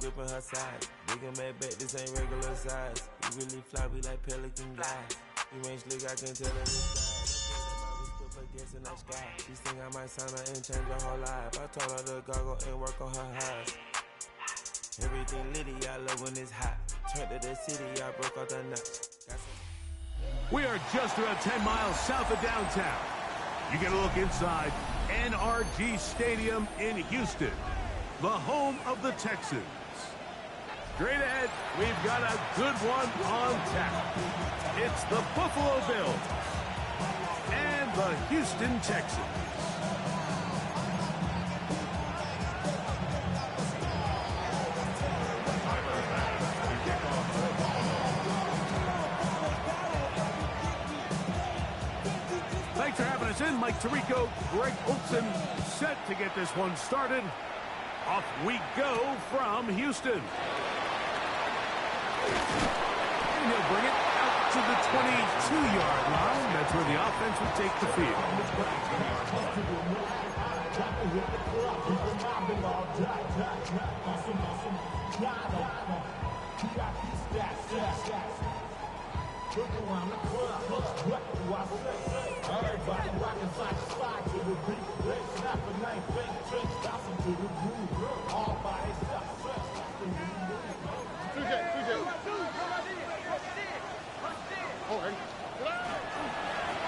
gripping her side. Nigga mad back, this ain't regular size. He really fly, we like pelican guys. He ain't slick, I can tell her this guy. In the sky. She think I might sign her and change her whole life. I told her to goggle and work on her highs. Everything litty, I love when it's hot. Turned to the city, I broke out the nuts. We are just about 10 miles south of downtown. You get a look inside NRG Stadium in Houston, the home of the Texans. Straight ahead, we've got a good one on tap. It's the Buffalo Bills and the Houston Texans. Thanks for having us in. Mike Tirico, Greg Olson, set to get this one started. Off we go from Houston. And he'll bring it out to the 22-yard line. That's where the offense will take the field.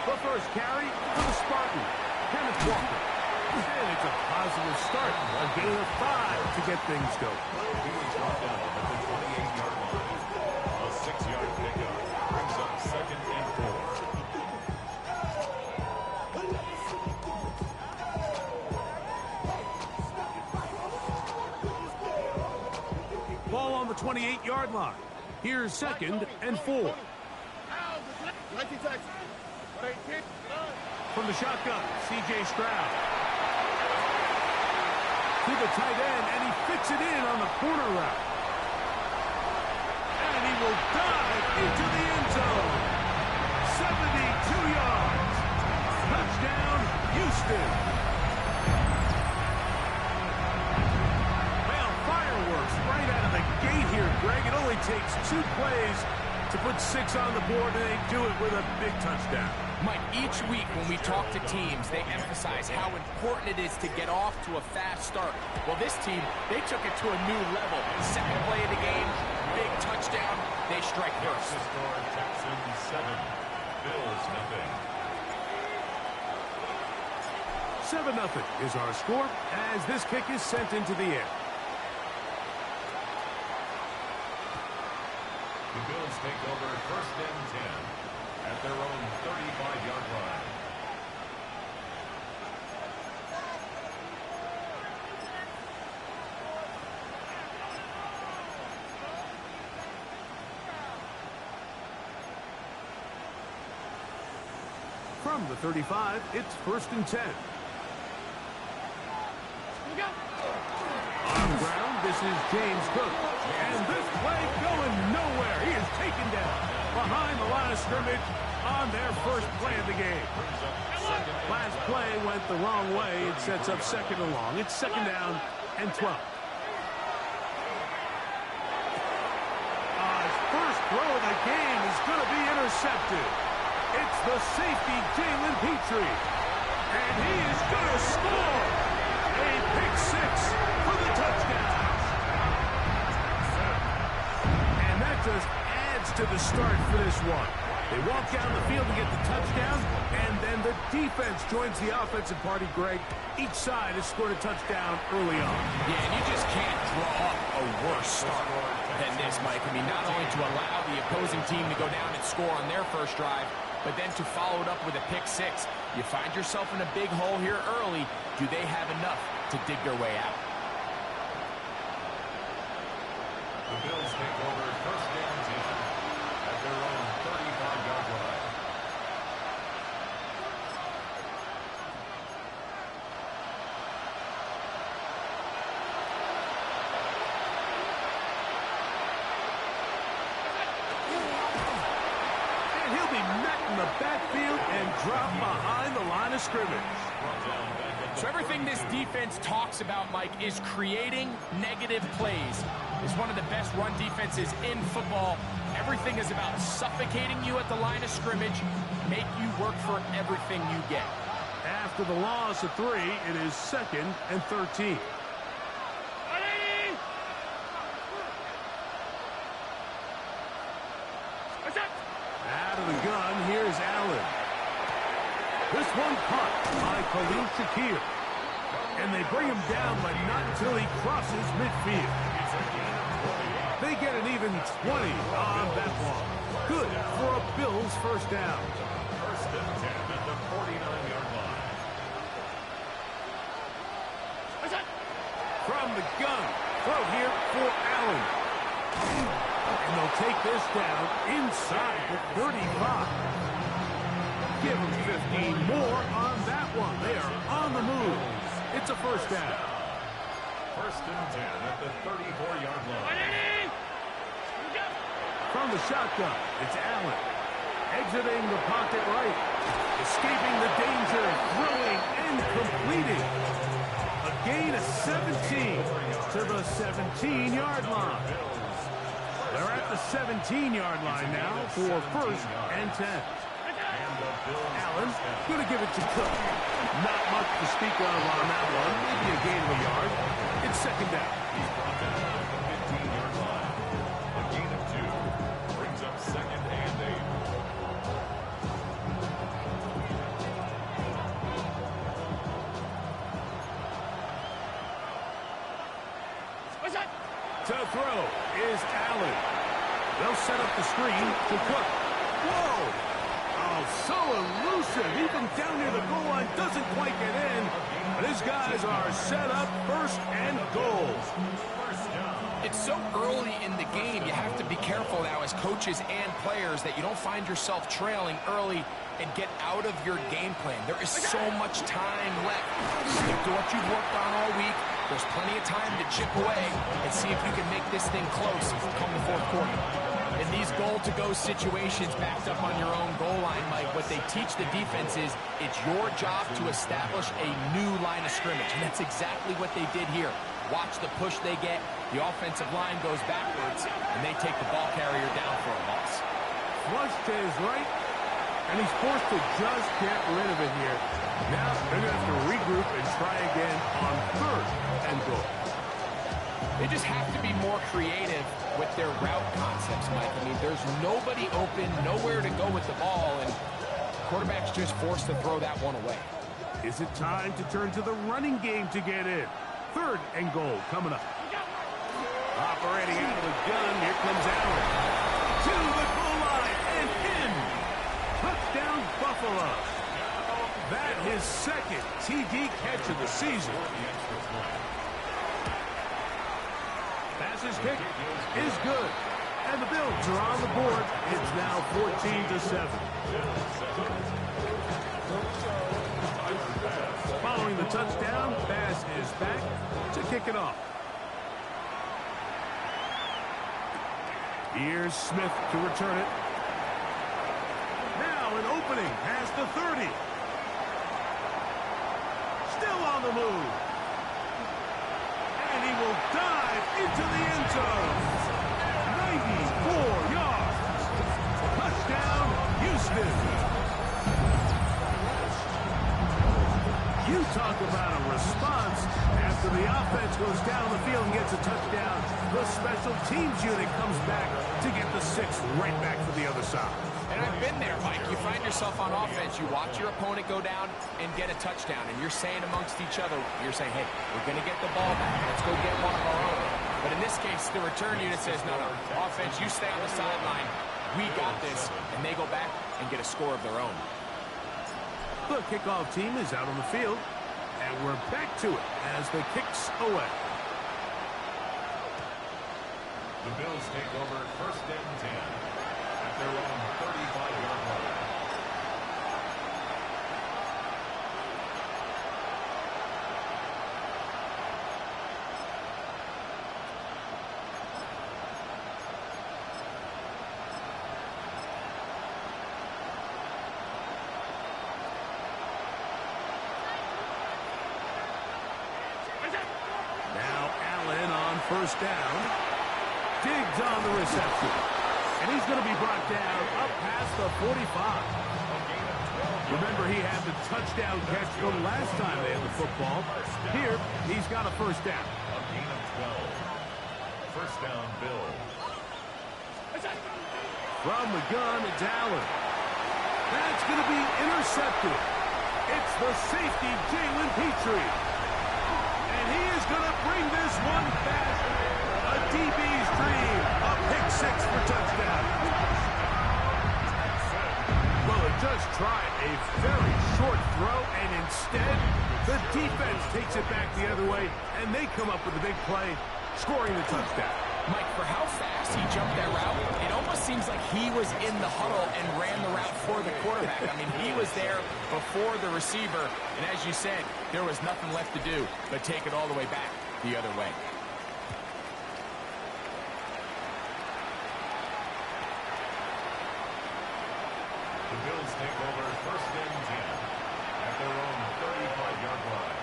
The first carry for the Spartan, Kenneth Walker. And it's a positive start. A gain of 5 to get things going. He was brought down at the 28-yard line. A 6-yard pickup brings up 2nd and 4. Ball on the 28-yard line. Here's 2nd and 4. From the shotgun, C.J. Stroud. To the tight end, and he fits it in on the corner route. And he will dive into the end zone. 72 yards. Touchdown, Houston. Well, fireworks right out of the gate here, Greg. It only takes 2 plays to put 6 on the board, and they do it with a big touchdown. Mike, each week when we talk to teams, they emphasize how important it is to get off to a fast start. Well, this team, they took it to a new level. Second play of the game, big touchdown, they strike first. Texans 7, Bills nothing. 7-0 is our score as this kick is sent into the air. The Bills take over 1st and 10 at their own 35-yard line. From the 35, it's 1st and 10. On the ground, this is James Cook. And this play going nowhere. He is taken down behind the line of scrimmage on their first play of the game. Last play went the wrong way. It sets up 2nd and long. It's 2nd down and 12. His first throw of the game is going to be intercepted. It's the safety, Jalen Petrie. And he is going to score. A pick 6 for the touchdown. And that just adds to the start for this one. They walk down the field to get the touchdown, and then the defense joins the offensive party, Greg. Each side has scored a touchdown early on. Yeah, and you just can't draw up a worse start than this, Mike. I mean, not only to allow the opposing team to go down and score on their first drive, but then to follow it up with a pick 6. You find yourself in a big hole here early. Do they have enough to dig their way out? The Bills take over 1st and 10 at their own 35-yard line. And he'll be met in the backfield and dropped behind the line of scrimmage. So everything this defense talks about, Mike, is creating negative plays. It's one of the best run defenses in football. Everything is about suffocating you at the line of scrimmage, make you work for everything you get. After the loss of 3, it is 2nd and 13. Out of the gun, here's Allen. This one caught by Khalil Shakir. And they bring him down, but not until he crosses midfield. They get an even 20 on that one. Good for a Bills first down. 1st and 10 at the 49-yard line. From the gun, throw here for Allen. And they'll take this down inside the 35. Give them 15 more on that one. They are on the move. It's a first down. 1st and 10 at the 34-yard line. From the shotgun, it's Allen. Exiting the pocket right. Escaping the danger, throwing and completing. A gain of 17 to the 17-yard line. They're at the 17-yard line now for 1st and 10. Allen going to give it to Cook. Not much to speak of on that one. Maybe a gain of a yard. It's 2nd down. He's brought down at the 15-yard line. A gain of 2 brings up 2nd and 8. To throw is Allen. They'll set up the screen to Cook. Whoa! Oh, so elusive. Even down near the goal line, doesn't quite get in. But his guys are set up 1st and goal. It's so early in the game, you have to be careful now as coaches and players that you don't find yourself trailing early and get out of your game plan. There is so much time left. Stick to what you've worked on all week. There's plenty of time to chip away and see if you can make this thing close come the 4th quarter. In these goal-to-go situations backed up on your own goal line, Mike, what they teach the defense is it's your job to establish a new line of scrimmage, and that's exactly what they did here. Watch the push they get. The offensive line goes backwards, and they take the ball carrier down for a loss. Flush to his right, and he's forced to just get rid of it here. Now they're going to have to regroup and try again on 3rd and goal. They just have to be more creative with their route concepts, Mike. I mean, there's nobody open, nowhere to go with the ball, and quarterback's just forced to throw that one away. Is it time to turn to the running game to get in? 3rd and goal coming up. Operating out of the gun, here comes Allen. To the goal line and in. Touchdown, Buffalo. That his 2nd TD catch of the season. Passes kick is good. And the Bills are on the board. It's now 14-7. Following the touchdown, pass is back to kick it off. Here's Smith to return it. Now an opening past the 30. Still on the move. And he will dive into the end zone. 94 yards. Touchdown, Houston. You talk about a response. After the offense goes down the field and gets a touchdown, the special teams unit comes back to get the 6 right back for the other side. And I've been there, Mike. You find yourself on offense, you watch your opponent go down and get a touchdown, and you're saying amongst each other, you're saying, hey, we're going to get the ball back. Let's go get one of our own. But in this case, the return unit says, no, offense, you stay on the sideline. We got this. And they go back and get a score of their own. The kickoff team is out on the field, and we're back to it as the kicks away. The Bills take over 1st and 10 at their own 35-yard line. first down. Diggs on the reception. And he's going to be brought down up past the 45. Remember, he had the touchdown catch from last time they had the football. Here, he's got a first down. A gain of 12. First down, Bills. From the gun, it's Allen. That's going to be intercepted. It's the safety, Jalen Petrie. And he is going to bring this one back. A DB's dream. A pick six for touchdown. Well, they just tried a very short throw, and instead, the defense takes it back the other way, and they come up with a big play, scoring the touchdown. Mike, for how fast he jumped that route, it almost seems like he was in the huddle and ran the route for the quarterback. I mean, he was there before the receiver, and as you said, there was nothing left to do but take it all the way back the other way. The Bills take over first and 10 at their own 35-yard line.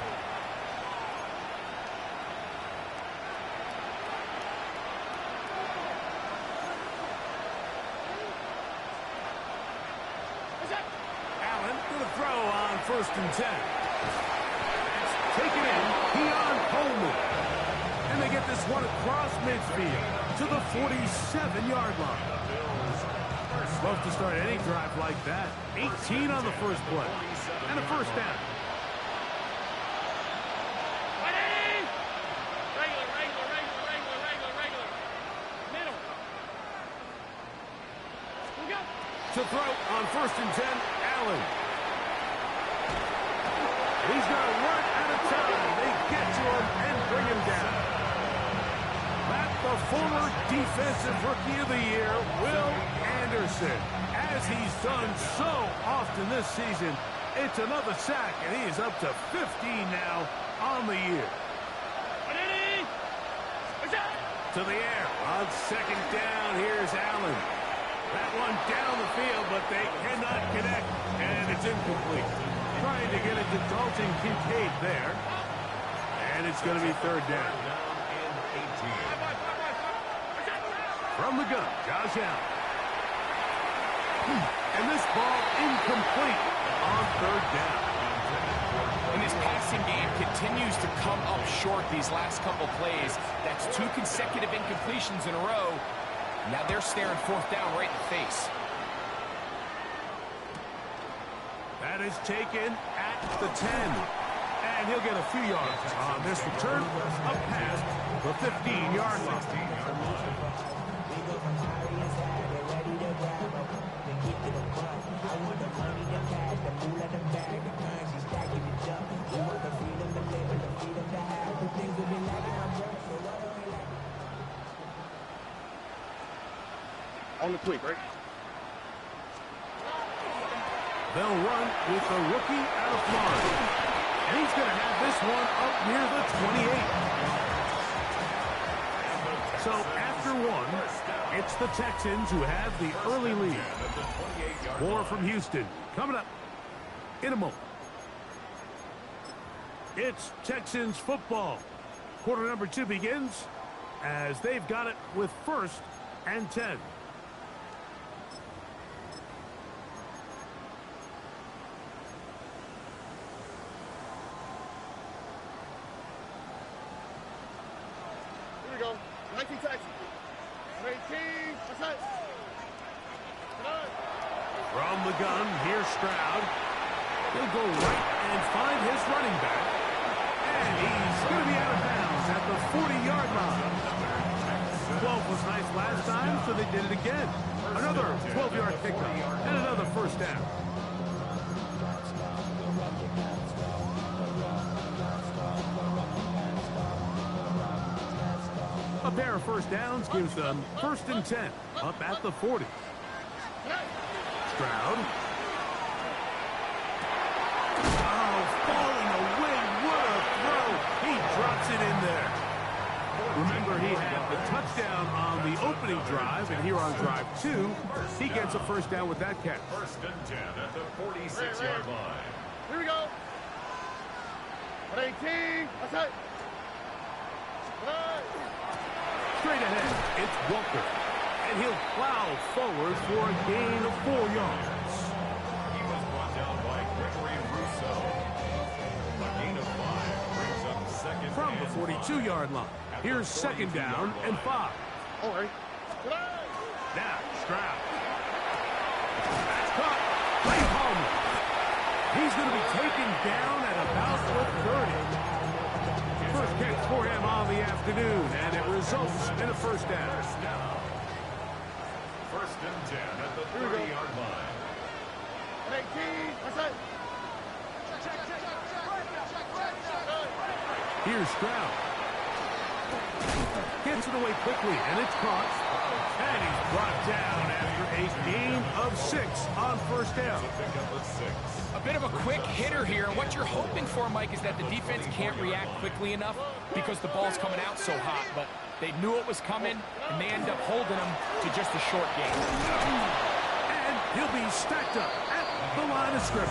Allen to the throw on first and 10. Taken in, Keon Coleman. And they get this one across midfield to the 47-yard line. Love to start any drive like that. 18 on the first play. And a first down. To throw on first and 10, Allen. He's going to run out of time. They get to him and bring him down. That the former defensive rookie of the year, Will Anderson. As he's done so often this season, it's another sack, and he is up to 15 now on the year. To the air on second down, here's Allen. That one down the field, but they cannot connect, and it's incomplete. Trying to get it to Dalton Kincaid there, and it's going to be third down. From the gun, Josh Allen. And this ball incomplete on third down. And this passing game continues to come up short these last couple plays. That's 2 consecutive incompletions in a row. Now they're staring fourth down right in the face. That is taken at the 10. And he'll get a few yards on this return up past the 15-yard line. On the tweak, right? They'll run with the rookie out of Florida. And he's going to have this one up near the 28. So after one, it's the Texans who have the early lead. More from Houston coming up in a moment. It's Texans football. Quarter number 2 begins as they've got it with first and 10. Here we go. 19 Texans. 18. That's it. From the gun, here's Stroud. He'll go right and find his running back. And he's going to be out of bounds at the 40-yard line. 12 was nice last time, so they did it again. Another 12-yard pickup and another first down. A pair of first downs gives them first and 10 up at the 40. Stroud. Oh, falling away. What a throw. He drops it in there. Remember, he had the touchdown on the opening drive, and here on drive 2, he gets a first down with that catch. First and 10 at the 46-yard line. Here we go. 18. That's it. Straight ahead, it's Walker. And he'll plow forward for a gain of 4 yards. He was brought down by Gregory Russo. A gain of 5 brings up second From the and 42-yard line, here's second down and 5. All right. Now, Stroud. That's caught. Play Palmer. He's going to be taken down at about the 30. First catch for him on the afternoon, and it results in a first down. First and 10 at the 30-yard line. 18. What's that? Here's Stroud. Gets it away quickly, and it's caught. And he's brought down after a gain of 6 on first down. Pick up a 6. A bit of a quick hitter here. What you're hoping for, Mike, is that the defense can't react quickly enough because the ball's coming out so hot. But they knew it was coming, and they end up holding them to just a short gain. And he'll be stacked up at the line of scrimmage.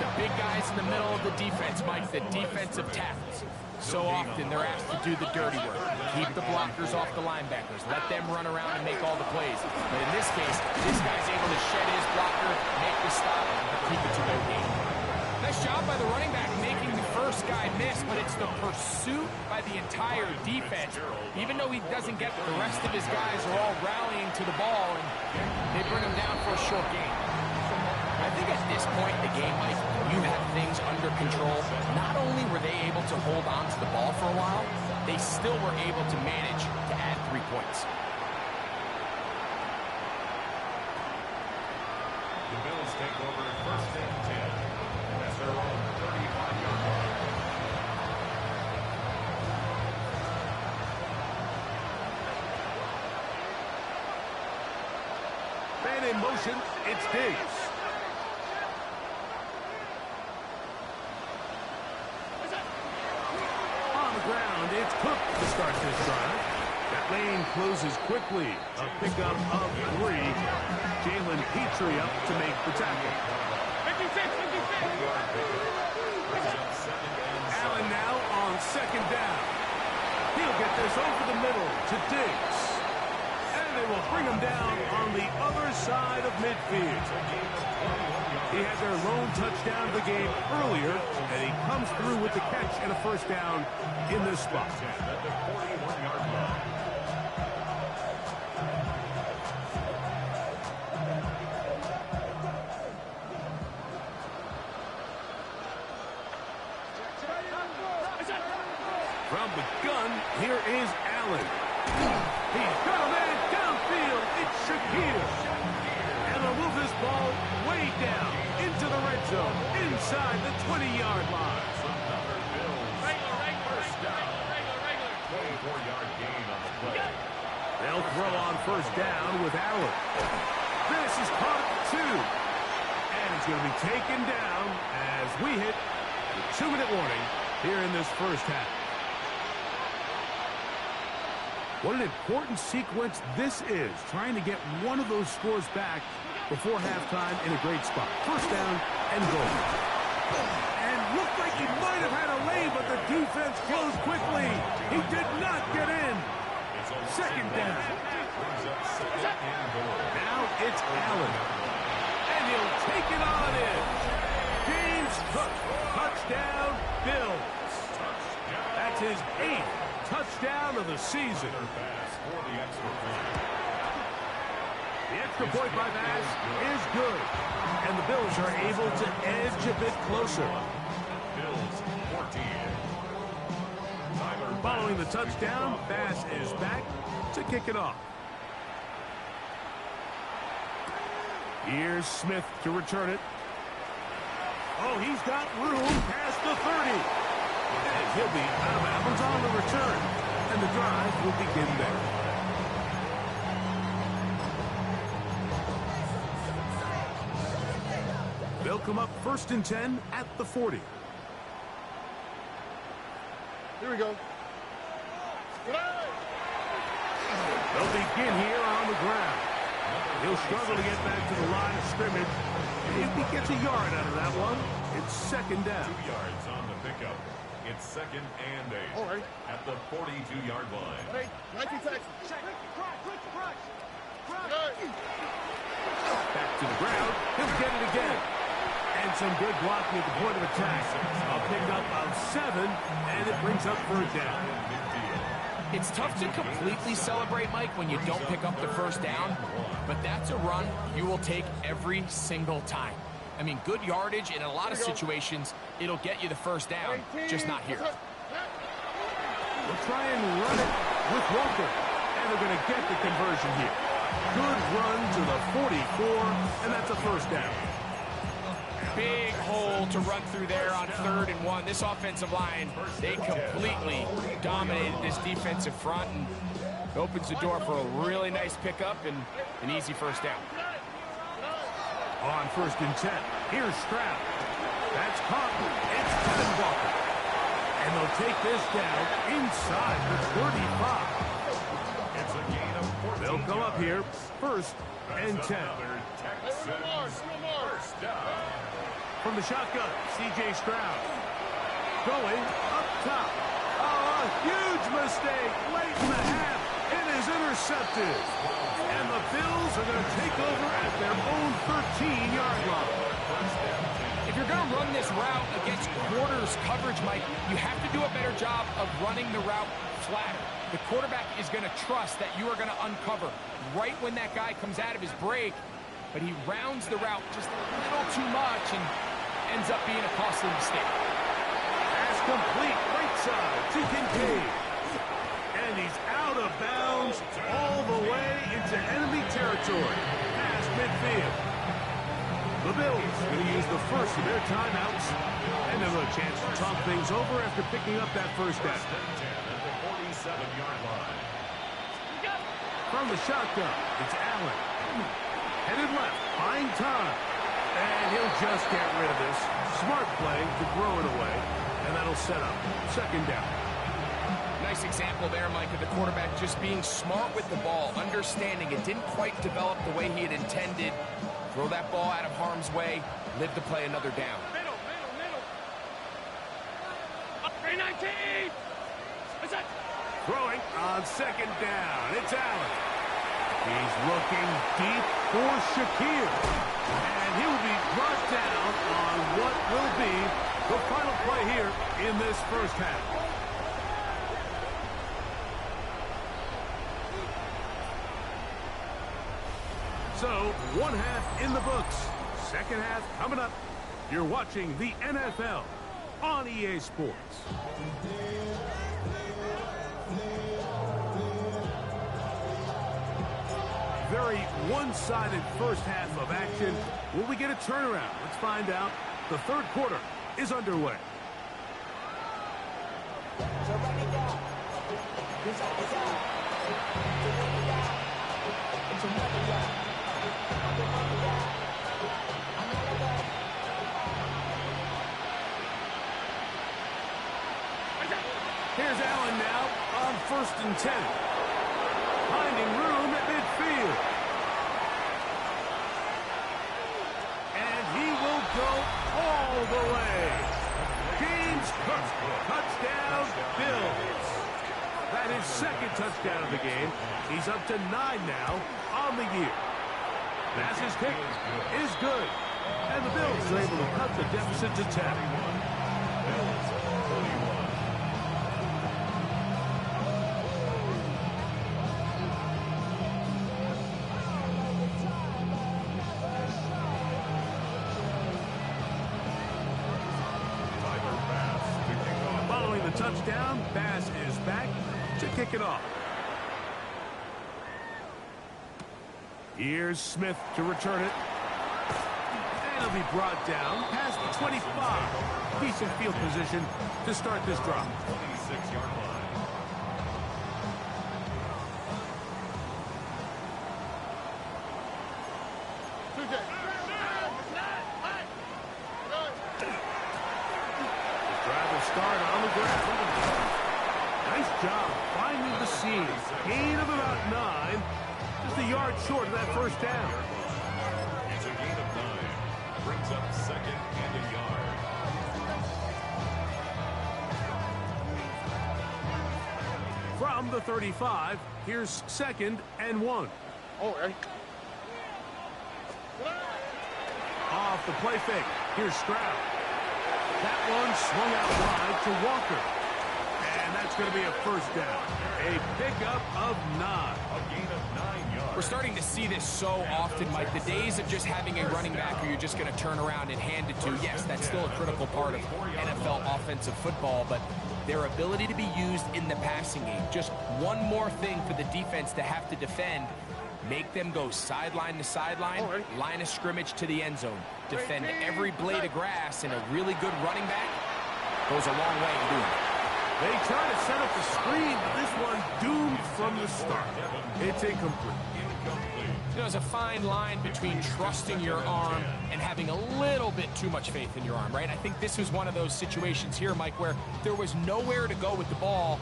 The big guys in the middle of the defense, Mike, the defensive tackles. So often they're asked to do the dirty work. Keep the blockers off the linebackers. Let them run around and make all the plays. But in this case, this guy's able to shed his blocker, make the stop, and keep it to no gain. Nice job by the running back making the first guy miss, but it's the pursuit by the entire defense. Even though he doesn't get the rest of his guys are all rallying to the ball, and they bring him down for a short gain. I think at this point in the game, Mike, you have things under control. Not only were they able to hold on to the ball for a while, they still were able to manage to add 3 points. The Bills take over first and 10 at their own 35-yard line. Man in motion, it's Diggs. It's Cook to start this drive. That lane closes quickly. A pickup of 3. Jalen Petrie up to make the tackle. 56. Allen now on second down. He'll get this over the middle to Diggs. And they will bring him down on the other side of midfield. He had their lone touchdown of the game earlier, and he comes through with the catch and a first down in this spot. At the 41-yard line. From the gun, here is Allen. He's got a man downfield. It's Shakir. And they'll move this ball way down into the red zone, inside the 20-yard line. 24-yard gain on the play. They'll throw on first down with Allen. This is caught at 2. And it's going to be taken down as we hit the 2-minute warning here in this first half. What an important sequence this is, trying to get one of those scores back before halftime in a great spot. First down and goal. And looked like he might have had a lane, but the defense closed quickly. He did not get in. Second down. Now it's Allen. And he'll take it on in. James Cook, touchdown, Bills. That's his 8th touchdown of the season. The extra point by Bass is good. And the Bills are able to edge a bit closer. Bills 14. Following the touchdown, Bass is back to kick it off. Here's Smith to return it. Oh, he's got room past the 30. And he'll be out of bounds on the return. And the drive will begin there. They'll come up first and 10 at the 40. Here we go. They'll begin here on the ground. He'll struggle to get back to the line of scrimmage. If he gets a yard out of that one, it's second down. 2 yards on the pickup. It's second and 8 All right. at the 42-yard line. Hey, 19 Texas. Back to the ground. He'll get it again. And some good blocking at the point of attack. A pickup of 7, and it brings up third down. It's tough to completely celebrate, Mike, when you don't pick up the first down, but that's a run you will take every single time. I mean, good yardage in a lot of situations, it'll get you the first down, just not here. We'll try and run it with Walker, and they're going to get the conversion here. Good run to the 44, and that's a first down. Big hole to run through there on 3rd and 1. This offensive line, they completely dominated this defensive front, and opens the door for a really nice pickup and an easy first down. On 1st and 10, here's Stroud. That's caught. It's Kenneth Walker. And they'll take this down inside the 35. It's a gain of 14 They'll come up here, 1st and 10. Another Texans first down. From the shotgun, C.J. Stroud. Going up top. Oh, a huge mistake late in the half. It is intercepted. And the Bills are going to take over at their own 13-yard line. If you're going to run this route against quarters coverage, Mike, you have to do a better job of running the route flat. The quarterback is going to trust that you are going to uncover right when that guy comes out of his break, but he rounds the route just a little too much and ends up being a costly mistake. Pass complete, right side to Kincaid. And he's out of bounds all the way into enemy territory, past midfield. The Bills going to use the first of their timeouts, and they'll have a chance to talk things over after picking up that first down. At the 47-yard line. From the shotgun, it's Allen. Headed left, buying time. And he'll just get rid of this. Smart play to throw it away, and that'll set up second down. Nice example there, Mike, of the quarterback just being smart with the ball, understanding it didn't quite develop the way he had intended. Throw that ball out of harm's way, live to play another down. Middle. Up 319. What's that? Throwing on second down. It's Allen. He's looking deep for Shakir. And he'll be brought down on what will be the final play here in this first half. So, one half in the books. Second half coming up. You're watching the NFL on EA Sports. Very one-sided first half of action. Will we get a turnaround? Let's find out. The third quarter is underway. Here's Allen now on 1st and 10. Finding room at midfield. And he will go all the way. James Cook, touchdown, Bills. That is second touchdown of the game. He's up to 9 now on the year. Pass's kick is good. And the Bills are able to cut the deficit to 10. Touchdown, pass is back to kick it off. Here's Smith to return it. And he'll be brought down past the 25. Decent field position to start this drive. 26-yard line. Start on the ground. Nice job finding the seam. Gain of about 9. Just a yard short of that first down. It's a gain of 9. Brings up 2nd and a yard. From the 35, here's 2nd and 1. Oh, hey. Off the play fake. Here's Stroud. That one swung out wide to Walker. And that's going to be a first down. A pickup of 9. A gain of 9 yards. We're starting to see this so often, Mike. The days of just having a running back who you're just going to turn around and hand it to, yes, that's still a critical part of NFL offensive football, but their ability to be used in the passing game. Just one more thing for the defense to have to defend. Make them go sideline to sideline, line of scrimmage to the end zone. Defend every blade of grass, and a really good running back goes a long way in doing it. They try to set up the screen, but this one doomed from the start. It's incomplete. You know, there's a fine line between trusting your arm and having a little bit too much faith in your arm, right? I think this was one of those situations here, Mike, where there was nowhere to go with the ball.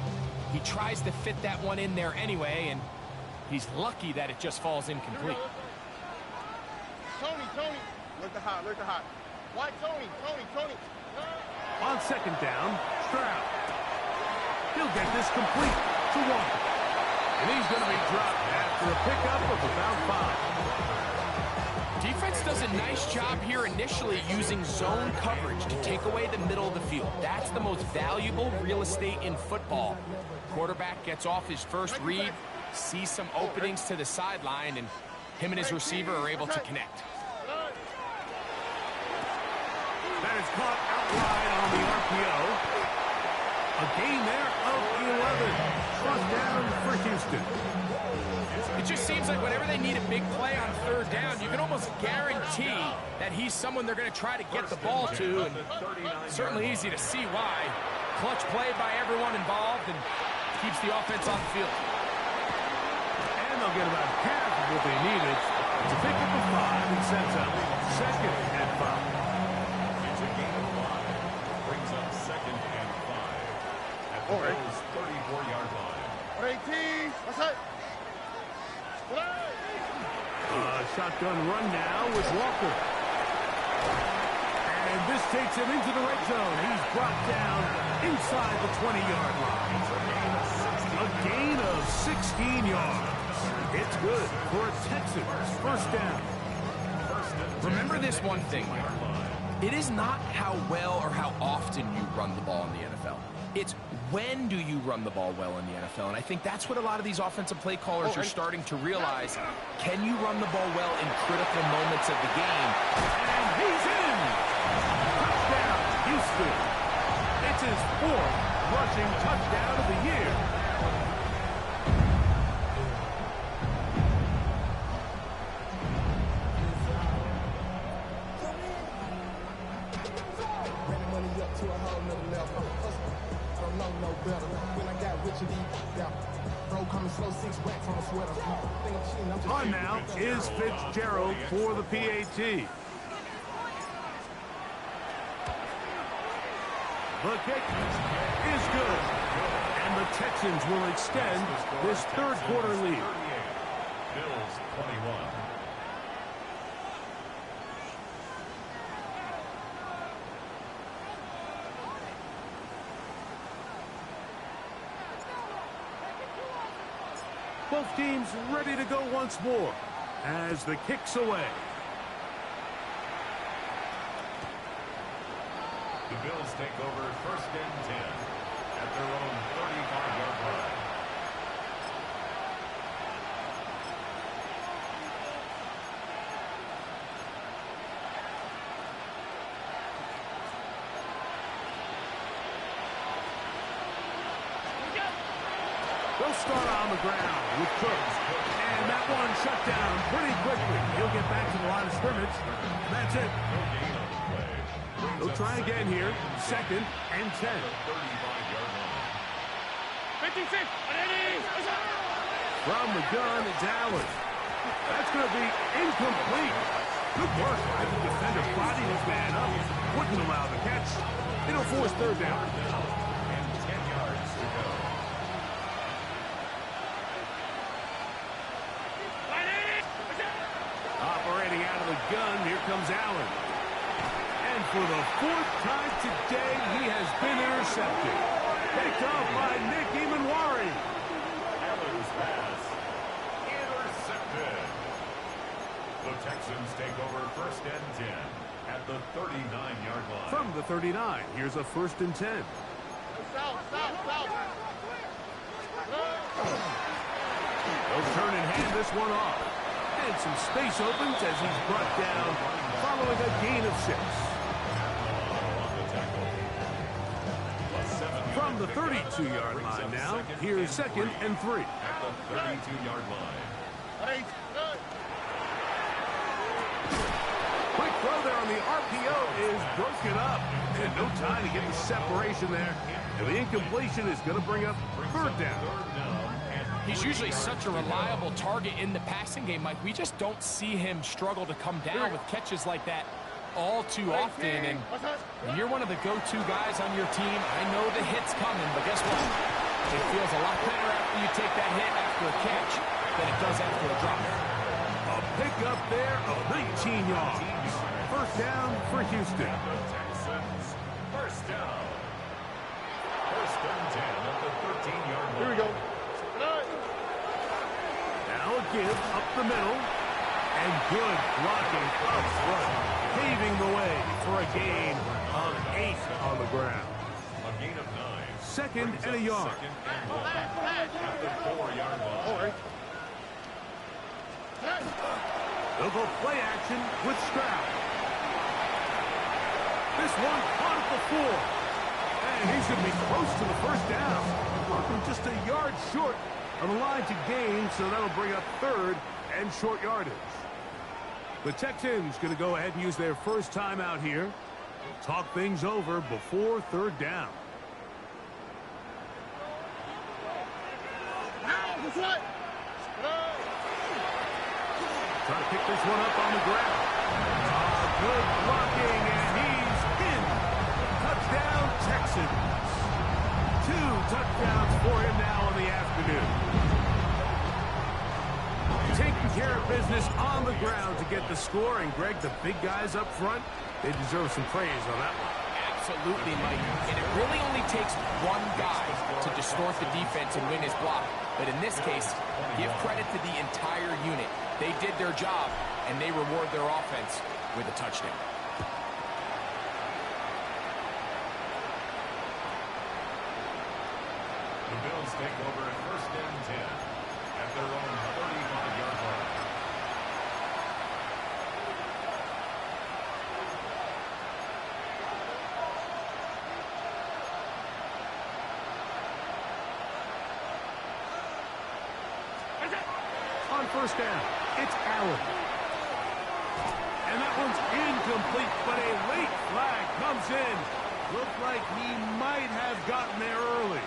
He tries to fit that one in there anyway, and he's lucky that it just falls incomplete. Tony. Look the hot. Why Tony? On 2nd down, Stroud. He'll get this complete to Walker. And he's going to be dropped after a pickup of about 5. Defense does a nice job here initially using zone coverage to take away the middle of the field. That's the most valuable real estate in football. Quarterback gets off his first read, sees some openings to the sideline, and him and his receiver are able to connect. That is caught outright on the RPO. A gain there of 11. First down for Houston. It just seems like whenever they need a big play on 3rd down, you can almost guarantee that he's someone they're going to try to get the ball to, and certainly easy to see why. Clutch play by everyone involved and keeps the offense on the field. And they'll get about half of what they needed to pick up a 5 and sets up 2nd and 5. It's a gain of 5. Brings up 2nd and 5. At the Bills' 34-yard line. 18. What's that? Shotgun run now with Walker. And this takes him into the red zone. He's brought down inside the 20-yard line. A gain of 16 yards. It's good for a Texans first down. Remember this one thing. It is not how well or how often you run the ball in the NFL. It's when do you run the ball well in the NFL? And I think that's what a lot of these offensive play callers are starting to realize. Can you run the ball well in critical moments of the game? And he's in! Touchdown, Houston. It's his 4th rushing touchdown of the year. On now is Fitzgerald for the PAT. The kick is good. And the Texans will extend this 3rd quarter lead. Bills 21. Both teams ready to go once more as the kick's away. The Bills take over 1st and 10 at their own 35-yard line. They'll start on the ground with Cooks. And that one shut down pretty quickly. He'll get back to the line of scrimmage. And that's it. They'll try again here. 2nd and 10. 56. From the gun, it's Allen. That's going to be incomplete. Good work by the defender bodying his man up. Wouldn't allow the catch. It'll force 3rd down. And 10 yards to go. here comes Allen. And for the 4th time today, he has been intercepted. Picked off by Nick Emanwari. Allen's pass intercepted. The Texans take over 1st and 10 at the 39-yard line. From the 39, here's a 1st and 10. South. They'll turn and hand this one off. And some space opens as he's brought down following a gain of 6. From the 32-yard line now, here's 2nd and 3. At the 32-yard line. Quick throw there on the RPO is broken up. And no time to get the separation there. And the incompletion is going to bring up 3rd down. He's usually such a reliable target in the passing game, Mike. We just don't see him struggle to come down with catches like that all too often. And when you're one of the go-to guys on your team, I know the hit's coming, but guess what? It feels a lot better after you take that hit after a catch than it does after a drop. A pickup there of 19 yards. 1st down for Houston. Texans, 1st down. 1st and 10 at the 13-yard line. Here we go. Now a give up the middle. And good blocking up front, paving the way for a gain of 8 on the ground. A gain of 9. 2nd and a yard. 2nd and 1 at the 4-yard line. They'll go play action with Stroud. This one caught at the 4. And he's going to be close to the 1st down. Just a yard short on the line to gain, so that'll bring up 3rd and short yardage. The Texans going to go ahead and use their 1st timeout here. Talk things over before 3rd down. Trying to pick this one up on the ground. Good blocking, and he's in. Touchdown, Texans. 2 touchdowns for him now in the afternoon. Taking care of business on the ground to get the score. And, Greg, the big guys up front, they deserve some praise on that one. Absolutely, Mike. And it really only takes one guy to distort the defense and win his block. But in this case, give credit to the entire unit. They did their job, and they reward their offense with a touchdown. The Bills take over at 1st and 10 at their own 35-yard line. On 1st down, it's Allen. And that one's incomplete, but a late flag comes in. Looked like he might have gotten there early.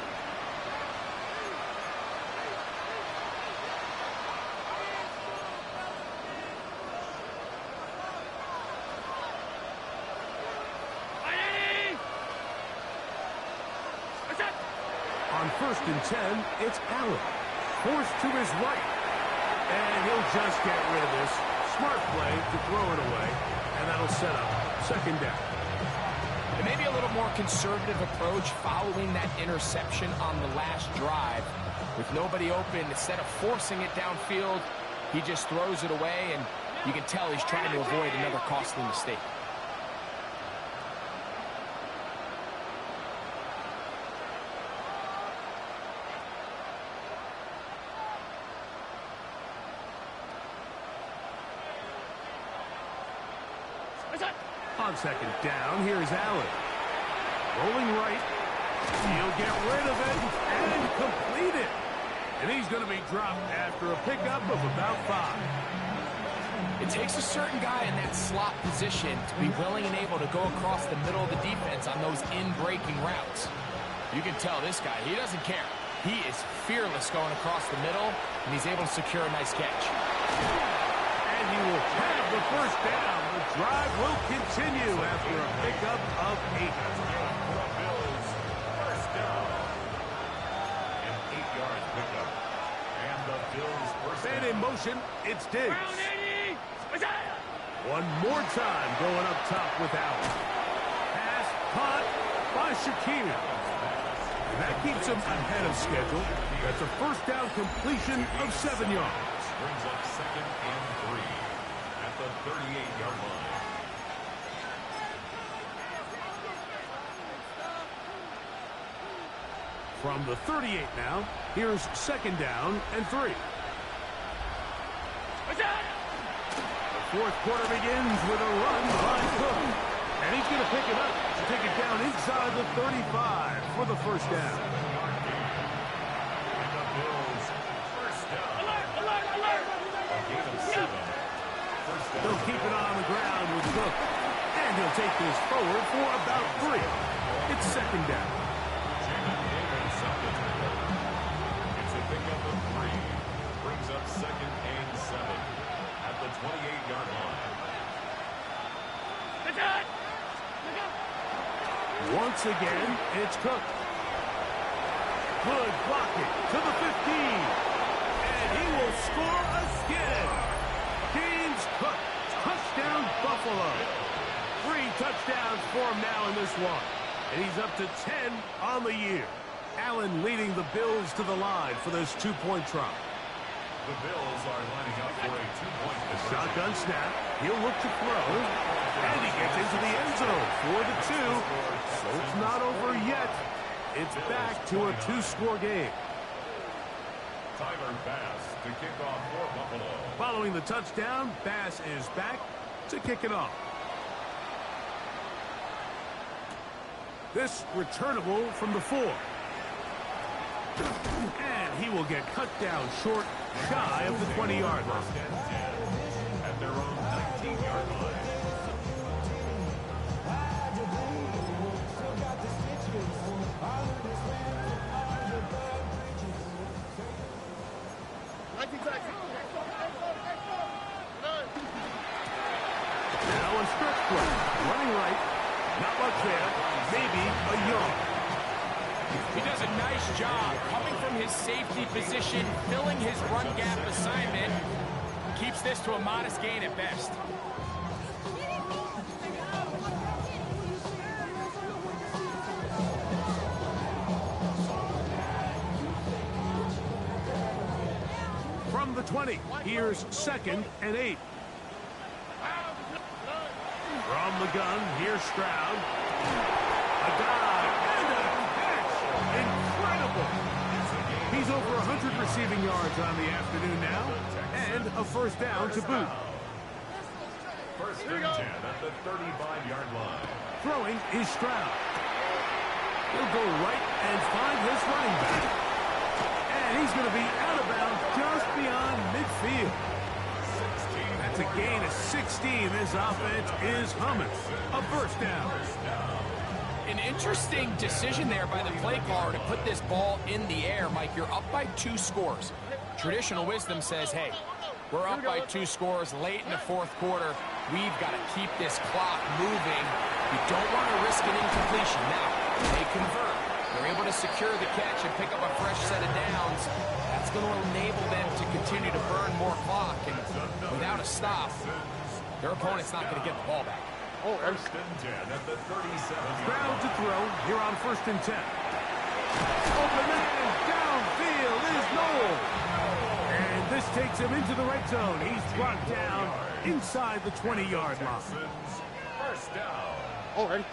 On 1st and 10, it's Allen. Forced to his right. And he'll just get rid of this. Smart play to throw it away. And that'll set up 2nd down. And maybe a little more conservative approach following that interception on the last drive. With nobody open, instead of forcing it downfield, he just throws it away, and you can tell he's trying to avoid another costly mistake. On 2nd down, here's Allen. Rolling right. He'll get rid of it and complete it. And he's going to be dropped after a pickup of about 5. It takes a certain guy in that slot position to be willing and able to go across the middle of the defense on those in-breaking routes. You can tell this guy, he doesn't care. He is fearless going across the middle, and he's able to secure a nice catch. And he will have the 1st down. The drive will continue after a pickup of 8. The Bills, 1st down. An 8-yard pickup. And the Bills' 1st Man down. in motion, it's Diggs. One more time going up top with Allen. Pass caught by Shakir. And that keeps him ahead of schedule. That's a first down completion of 7 yards. Brings up 2nd and 3 at the 38-yard line. From the 38 now, here's 2nd down and 3. The fourth quarter begins with a run by Cook. And he's going to pick it up to take it down inside the 35 for the first down. And the Bills, first down. Alert! A gain of 7. First down. They'll keep it on the ground with Cook. And he'll take this forward for about 3. It's 2nd down. It's a pickup of 3. Brings up 2nd and 7 at the 28-yard line. Once again, it's Cook. Good blocking to the 15. And he will score again. James Cook, touchdown Buffalo. 3 touchdowns for him now in this one. And he's up to 10 on the year. Allen leading the Bills to the line for this 2-point try. The Bills are lining up for a 2-point conversion. Shotgun snap. He'll look to throw. And he gets into the end zone for the 2. So it's not over yet. It's back to a 2-score game. Tyler Bass to kick off for Buffalo. Following the touchdown, Bass is back to kick it off. This returnable from the 4. And he will get cut down short, shy of the 20-yard line. First and 10 at their own 19-yard line. Now a stretch play. Running right. Not much there. Maybe a yard. He does a nice job coming from his safety position, filling his run gap assignment. Keeps this to a modest gain at best. From the 20, here's 2nd and 8. From the gun, here's Stroud. A dive and a catch. Incredible. He's over 100 receiving yards on the afternoon now, and a first down to boot. First and 10 at the 35-yard line. Throwing is Stroud. He'll go right and find his running back. And he's going to be out of bounds just beyond midfield. That's a gain of 16. This offense is humming. A first down. An interesting decision there by the play caller to put this ball in the air. Mike, you're up by 2 scores. Traditional wisdom says, hey, we're up by 2 scores late in the fourth quarter. We've got to keep this clock moving. You don't want to risk an incompletion. Now, they convert. They're able to secure the catch and pick up a fresh set of downs. That's going to enable them to continue to burn more clock. And without a stop, their opponent's not going to get the ball back. First and 10 at the 37. Stroud to throw here on 1st and 10. Open man, downfield is Noel. And this takes him into the red zone. He's brought down inside the 20-yard line. First down. Already.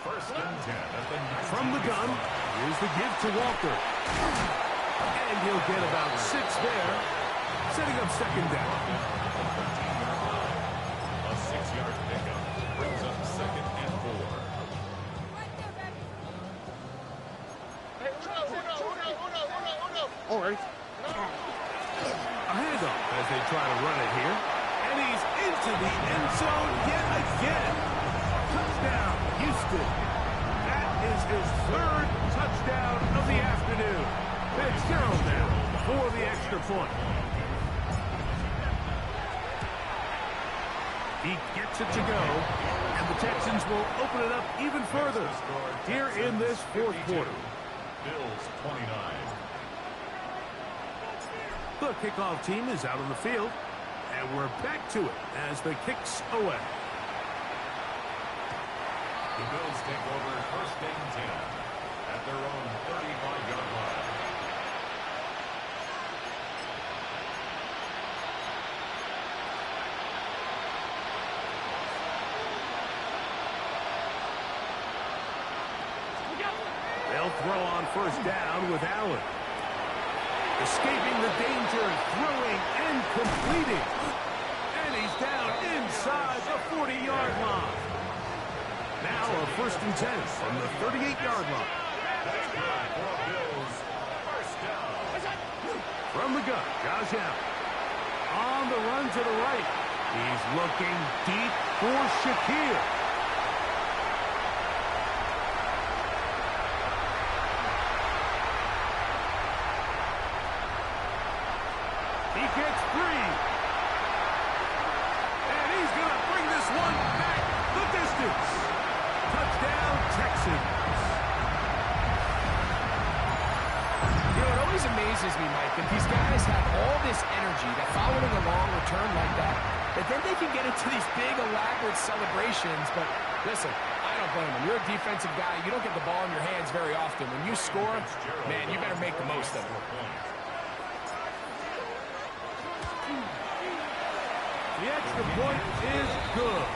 First and 10 at the 19. From the gun, here's the give to Walker. And he'll get about 6 there, setting up 2nd down. A 6-yard pickup brings up 2nd and 4. Already. A handoff as they try to run it here. And he's into the end zone yet again. Touchdown, Houston. That is his 3rd touchdown of the afternoon. Fitzgerald now for the extra point. He gets it to go, and the Texans will open it up even further here in this fourth quarter. Bills 29. The kickoff team is out on the field, And we're back to it as the kick's away. The Bills take over first and 10 at their own 35-yard line. They'll throw on first down with Allen. Escaping the danger, throwing and completing. And he's down inside the 40-yard line. Now a first and 10 from the 38-yard line. From the gun, Josh Allen. On the run to the right. He's looking deep for Shakir. He gets free. And he's going to bring this one back the distance. Touchdown, Texans. You know, it always amazes me, Mike, that these guys have all this energy that following a long return like that then they can get into these big, elaborate celebrations. But listen, I don't blame them. You're a defensive guy. You don't get the ball in your hands very often. When you score, man, you better make the most of it. The extra point is good.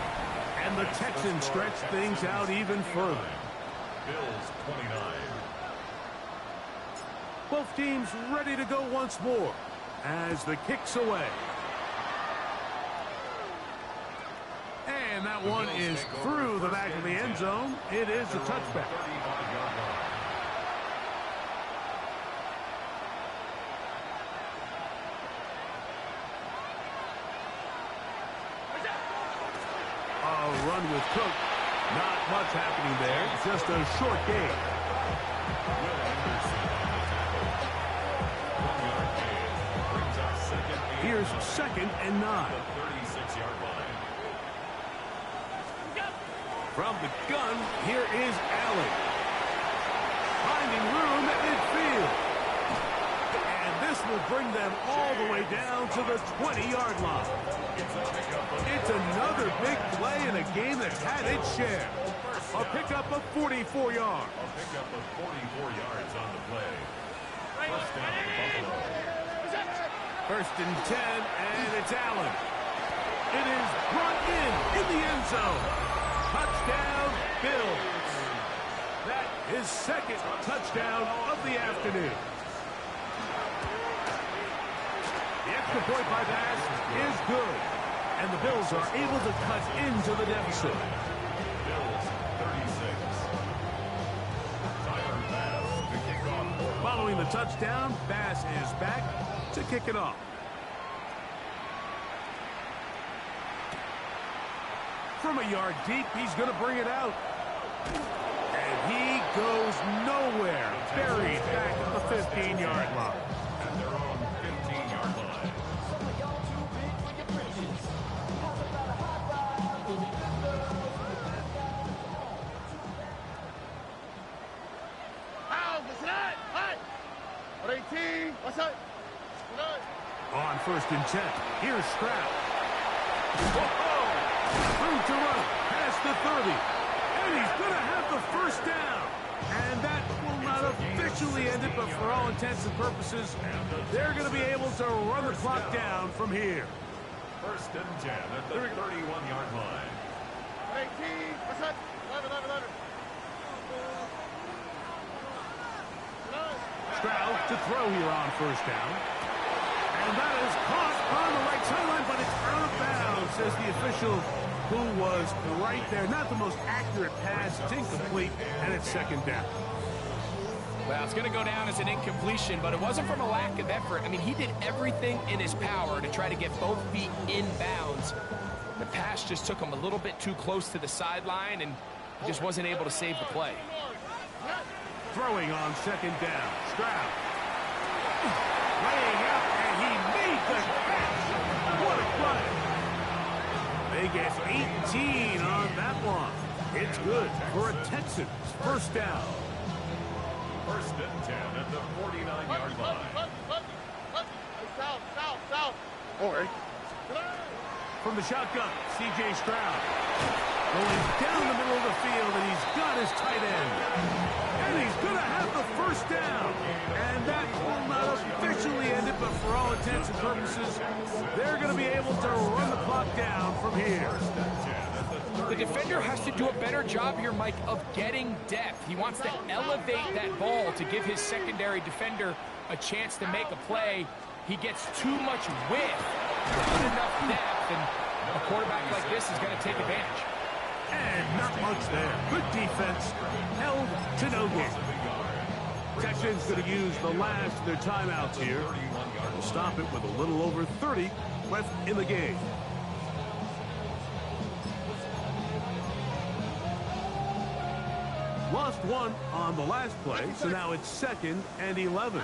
And the Texans stretch things out even further. Bills 29. Both teams ready to go once more as the kick's away. And that one is through the back of the end zone. It is a touchback. A run with Cook. Not much happening there. Just a short game. Here's 2nd and 9. 36-yard line. From the gun, here is Allen. Finding room at midfield. And this will bring them all the way down to the 20-yard line. It's another big play in a game that had its share. A pickup of 44 yards. A pickup of 44 yards on the play. First down, Buffalo. 1st and 10, and it's Allen. It is brought in the end zone. Touchdown, Bills. That is 2nd touchdown of the afternoon. The extra point by pass is good. And the Bills are able to cut into the deficit. Bills 36. Tyler Bass to kick off. Following the touchdown, Bass is back to kick it off. From a yard deep, he's going to bring it out. And he goes nowhere. Buried back at the 15-yard line. At their own 15-yard line. On 1st and 10, here's Stroud. Whoa! Through to run, past the 30. And he's going to have the first down. And that will not officially end it, but for all intents and purposes, they're going to be able to run the clock down from here. 1st and 10 at the 31-yard line. 11. Stroud to throw here on 1st down. And that is caught on the right sideline, but it's out of bounds, says the official who was right there. Not the most accurate pass. It's incomplete, and it's 2nd down. Well, it's going to go down as an incompletion, but it wasn't from a lack of effort. I mean, he did everything in his power to try to get both feet in bounds. The pass just took him a little bit too close to the sideline, and he just wasn't able to save the play. Throwing on 2nd down. Stroud. Laying out, and he made the catch. What a play. They get 18 on that one. It's good for a Texans 1st down. 1st and 10 at the 49-yard line. South. All right. From the shotgun, C.J. Stroud. Going down the middle of the field, and he's got his tight end. And he's going to have the first down. And that will not officially end it, but for all intents and purposes, they're going to be able to run the clock down from here. The defender has to do a better job here, Mike, of getting depth. He wants to elevate that ball to give his secondary defender a chance to make a play. He gets too much width, not enough depth, and a quarterback like this is going to take advantage. And not much there. Good defense, held to no gain. Texans going to use the last of their timeouts here. We'll stop it with a little over 30 left in the game. Lost one on the last play, so now it's 2nd and 11.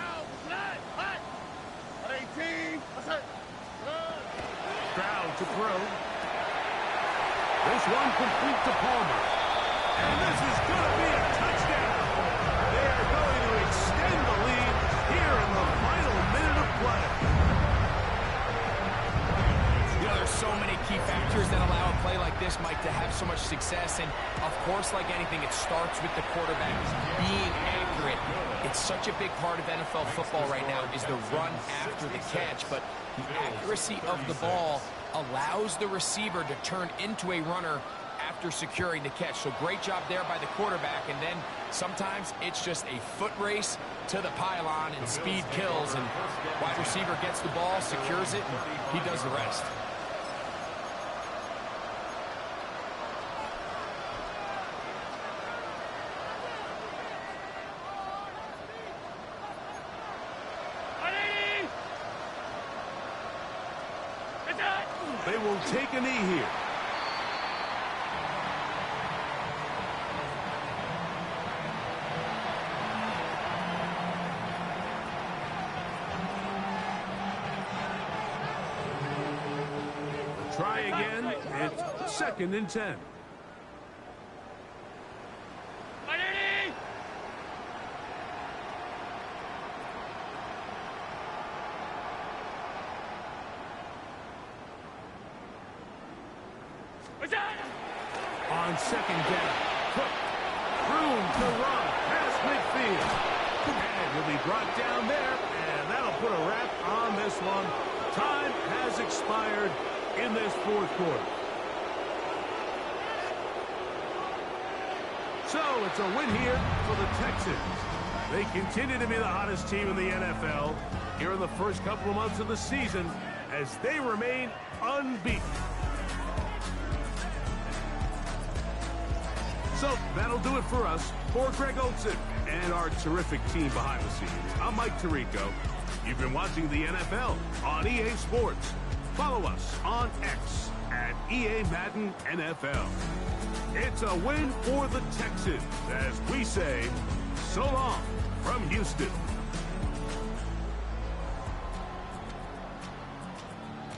Stroud to throw. This one complete to Palmer. And this is going to be a touchdown. They are going to extend the lead here in the final minute of play. You know, there's so many key factors that allow a play like this, Mike, to have so much success. And, of course, like anything, it starts with the quarterback being accurate. It's such a big part of NFL football right now is the run after the catch. But the accuracy of the ball allows the receiver to turn into a runner after securing the catch. So great job there by the quarterback. And then sometimes it's just a foot race to the pylon and speed kills. And wide receiver gets the ball, secures it, and he does the rest. They will take a knee here. Try again. It's 2nd and 10. On 2nd down, Cook, room to run past midfield. And he'll be brought down there, and that'll put a wrap on this one. Time has expired in this 4th quarter. So it's a win here for the Texans. They continue to be the hottest team in the NFL here in the first couple of months of the season as they remain unbeaten. So that'll do it for us. For Greg Olsen and our terrific team behind the scenes, I'm Mike Tirico. You've been watching the NFL on EA Sports. Follow us on X at EA Madden NFL. It's a win for the Texans as we say so long from Houston.